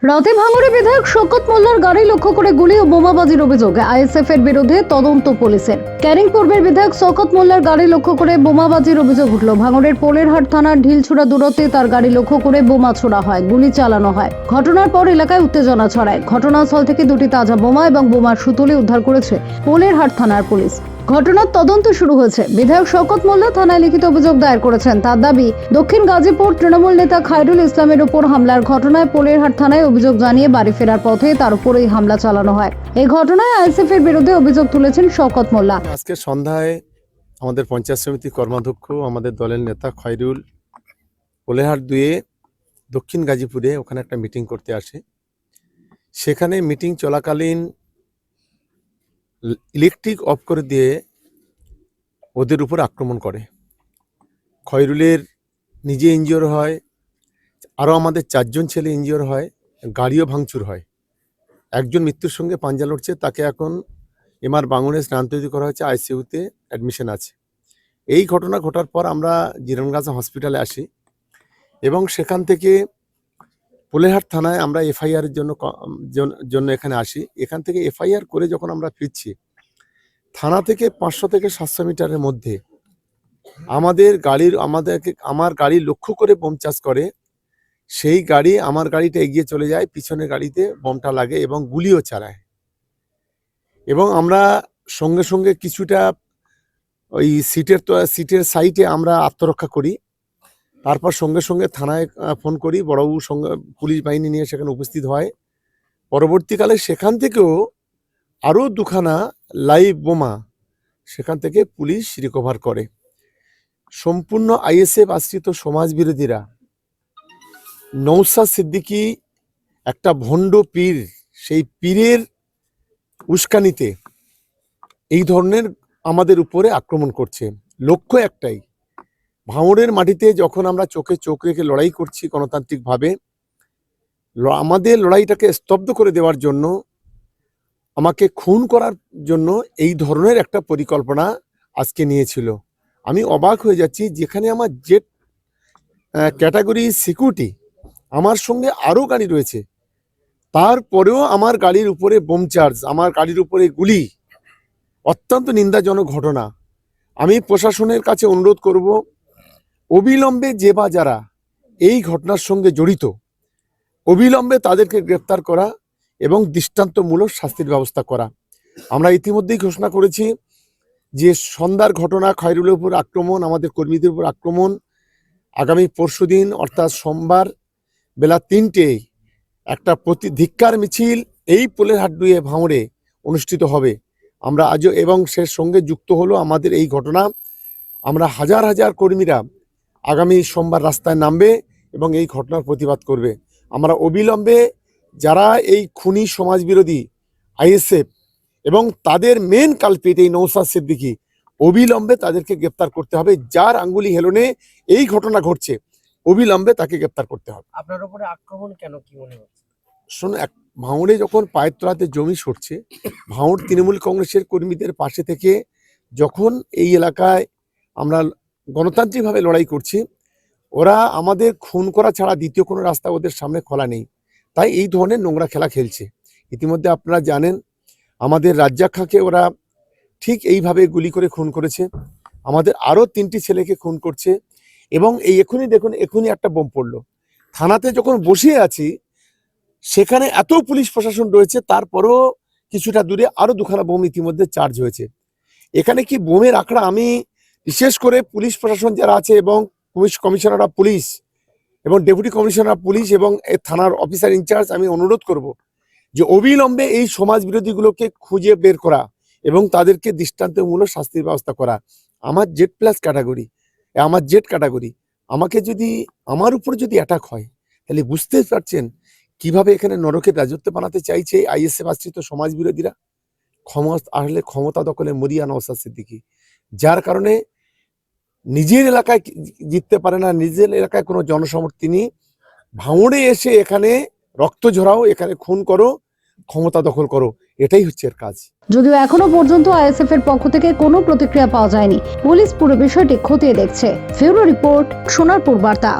রাতে ভাঙড়ে বিধায়ক শওকত মোল্লার গাড়ি লক্ষ্য করে গুলি ও বোমাবাজির অভিযোগে আইএসএফ এর বিরুদ্ধে তদন্ত পুলিশের। ক্যানিং পূর্বের বিধায়ক শওকত মোল্লার গাড়ি লক্ষ্য করে বোমাবাজির অভিযোগ উঠল। ভাঙড়ের পোলেরহাট থানার ঢিলছুড়া দূরত্বে তার গাড়ি লক্ষ্য করে বোমা ছোড়া হয়, গুলি চালানো হয়। ঘটনার পর এলাকায় উত্তেজনা ছড়ায়। ঘটনাস্থল থেকে দুটি তাজা বোমা এবং বোমার সুতলি উদ্ধার করেছে পোলেরহাট থানার পুলিশ। ঘটনার তদন্ত শুরু হয়েছে। বিধায়ক শওকত মোল্লা থানায় লিখিত অভিযোগ দায়ের করেছেন। তার দাবি, দক্ষিণ গাজীপুর তৃণমূল নেতা খায়রুল ইসলামের উপর হামলার ঘটনায় পোলেরহাট থানায় অভিযোগ জানিয়ে বাড়ি ফেরার পথে তার উপরেই হামলা চালানো হয়। এই ঘটনায় আইএসএফ এর বিরুদ্ধে অভিযোগ তুলেছেন শওকত মোল্লা। আজকে সন্ধ্যায় আমাদের পঞ্চায়েত সমিতি কর্মাধ্যক্ষ আমাদের দলের নেতা খায়রুল পোলেরহাট 2 দক্ষিণ গাজীপুরে ওখানে একটা মিটিং করতে আসে। সেখানে মিটিং চলাকালীন ইলেকট্রিক অফ করে দিয়ে ওদের উপর আক্রমণ করে। খয়রুলের নিজে ইনজিওর হয়, আরও আমাদের 4 জন ছেলে ইনজিওর হয়, গাড়িও ভাঙচুর হয়। একজন মৃত্যুর সঙ্গে পাঞ্জা লড়ছে, তাকে এখন এমআর বাঙুরে স্থানান্তরিত করা হয়েছে, আইসিইউতে অ্যাডমিশন আছে। এই ঘটনা ঘটার পর আমরা জিরানগাছা হসপিটালে আসি এবং সেখান থেকে পোলেরহাট থানায় আমরা এফআইআর জন্য এখানে আসি। এখান থেকে এফআইআর করে যখন আমরা ফিরছি, থানা থেকে 500 থেকে 700 মিটারের মধ্যে আমার গাড়ি লক্ষ্য করে বোম চাষ করে। সেই গাড়ি আমার গাড়িটা এগিয়ে চলে যায়, পিছনের গাড়িতে বোমটা লাগে এবং গুলিও চালায়। এবং আমরা সঙ্গে সঙ্গে কিছুটা ওই সিটের সাইডে আমরা আত্মরক্ষা করি। তারপর সঙ্গে সঙ্গে থানায় ফোন করি, বড়বাবু সঙ্গে পুলিশ বাহিনী নিয়ে সেখানে উপস্থিত হয়। পরবর্তীকালে সেখান থেকেও আরও 2খানা লাইভ বোমা সেখান থেকে পুলিশ রিকভার করে। সম্পূর্ণ আইএসএফ আশ্রিত সমাজ বিরোধীরা নওশাদ সিদ্দিকী একটা ভণ্ড পীর, সেই পীরের উস্কানিতে এই ধরনের আমাদের উপরে আক্রমণ করছে। লক্ষ্য একটাই, ভাঙড়ের মাটিতে যখন আমরা চোখে চোখ রেখে লড়াই করছি গণতান্ত্রিকভাবে, আমাদের লড়াইটাকে স্তব্ধ করে দেওয়ার জন্য, আমাকে খুন করার জন্য এই ধরনের একটা পরিকল্পনা আজকে নিয়েছিল। আমি অবাক হয়ে যাচ্ছি, যেখানে আমার জেড ক্যাটাগরি সিকিউরিটি, আমার সঙ্গে আরও গাড়ি রয়েছে, তারপরেও আমার গাড়ির উপরে বোম চার্জ, আমার গাড়ির উপরে গুলি, অত্যন্ত নিন্দাজনক ঘটনা। আমি প্রশাসনের কাছে অনুরোধ করব, অবিলম্বে যে বা যারা এই ঘটনার সঙ্গে জড়িত, অবিলম্বে তাদেরকে গ্রেপ্তার করা এবং দৃষ্টান্তমূলক শাস্তির ব্যবস্থা করা। আমরা ইতিমধ্যেই ঘোষণা করেছি যে সন্ধ্যার ঘটনা, খয়রুলের উপর আক্রমণ, আমাদের কর্মীদের উপর আক্রমণ, আগামী পরশুদিন অর্থাৎ সোমবার বেলা 3টেয় একটা ধিক্কার মিছিল এই পোলেরহাট 2 ভাঙড়ে অনুষ্ঠিত হবে। আমরা আজও এবং সে সঙ্গে যুক্ত হলো আমাদের এই ঘটনা। আমরা হাজার হাজার কর্মীরা আগামী সোমবার রাস্তায় নামবে এবং এই ঘটনার প্রতিবাদ করবে। আমরা অবিলম্বে যারা এই খুনি সমাজবিরোধী আইএসএফ এবং তাদের মেন কালপিট এই নওশাদ সিদ্দিকী, অবিলম্বে তাদেরকে গ্রেপ্তার করতে হবে। যার আঙ্গুলি হেলনে এই ঘটনা ঘটছে, অবিলম্বে তাকে গ্রেপ্তার করতে হবে। আপনার উপরে আক্রমণ কেন, কি মনে হচ্ছে? শোনো, ভাঙড়ে যখন পায়ের তলাতে জমি সরছে, ভাঙড় তৃণমূল কংগ্রেসের কর্মীদের পাশে থেকে যখন এই এলাকায় আমরা গণতান্ত্রিকভাবে লড়াই করছি, ওরা আমাদের খুন করা ছাড়া দ্বিতীয় কোনো রাস্তা ওদের সামনে খোলা নেই, তাই এই ধরনের নোংরা খেলা খেলছে। ইতিমধ্যে আপনারা জানেন, আমাদের রাজ্জাক খাঁকে ওরা ঠিক এইভাবে গুলি করে খুন করেছে, আমাদের আরও 3টি ছেলেকে খুন করছে। এবং এই এখনই দেখুন, এখনই একটা বোম পড়লো। থানাতে যখন বসে আছি, সেখানে এত পুলিশ প্রশাসন রয়েছে, তারপরও কিছুটা দূরে আরও 2খানা বোম ইতিমধ্যে চার্জ হয়েছে। এখানে কি বোমের আখড়া? আমি বিশেষ করে পুলিশ প্রশাসন যারা আছে এবং কমিশনার অফ পুলিশ এবং ডেপুটি কমিশনার পুলিশ এবং থানার অফিসার ইনচার্জ, আমি অনুরোধ করব যে অবিলম্বে এই সমাজ বিরোধীগুলোকে খুঁজে বের করা এবং তাদেরকে দৃষ্টান্তমূলক শাস্তির ব্যবস্থা করা। আমার জেড ক্যাটাগরি, আমার উপর যদি অ্যাটাক হয়, তাহলে বুঝতে পারছেন কিভাবে এখানে নরকের রাজত্ব বানাতে চাইছে আইএসএফ আশ্রিত সমাজ বিরোধীরা। ক্ষমতা দখলে মরিয়া নওশাদ সিদ্দিকী, যার কারণে নিজের এলাকায় জিততে পারে না, নিজের এলাকায় কোনো জনসমর্থন নেই। ভাঙড়ে এসে এখানে রক্ত ঝরাও, এখানে খুন করো, ক্ষমতা দখল করো, এটাই হচ্ছে এর কাজ। যদিও এখনো পর্যন্ত আইএসএফ এর পক্ষ থেকে কোনো প্রতিক্রিয়া পাওয়া যায়নি, পুলিশ পুরো বিষয়টি খতিয়ে দেখছে। ফিউরো রিপোর্ট, সোনারপুর বার্তা।